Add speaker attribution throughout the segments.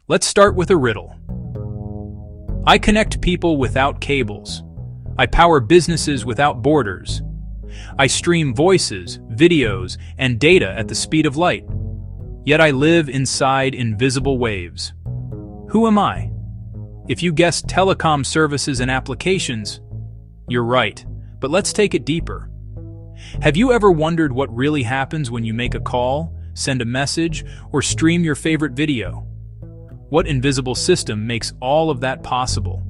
Speaker 1: Let's start with a riddle. I connect people without cables. I power businesses without borders. I stream voices, videos, and data at the speed of light. Yet I live inside invisible waves. Who am I? If you guessed telecom services and applications, you're right, but let's take it deeper. Have you ever wondered what really happens when you make a call, send a message, or stream your favorite video? What invisible system makes all of that possible?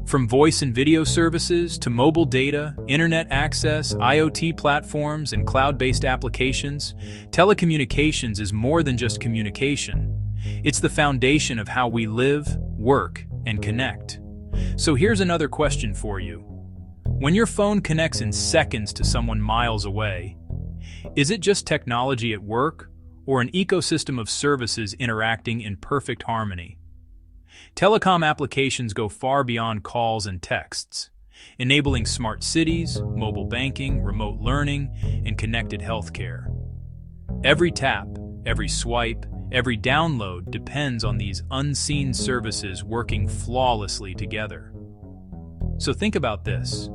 Speaker 1: From voice and video services to mobile data, internet access, IoT platforms, and cloud-based applications, telecommunications is more than just communication. It's the foundation of how we live, work, and connect. So here's another question for you. When your phone connects in seconds to someone miles away, is it just technology at work or an ecosystem of services interacting in perfect harmony? Telecom applications go far beyond calls and texts, enabling smart cities, mobile banking, remote learning, and connected healthcare. Every tap, every swipe, every download depends on these unseen services working flawlessly together. So think about this.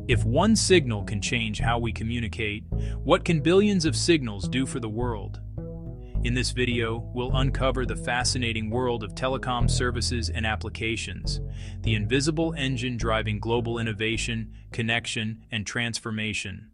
Speaker 1: If one signal can change how we communicate, what can billions of signals do for the world? In this video, we'll uncover the fascinating world of telecom services and applications, the invisible engine driving global innovation, connection, and transformation.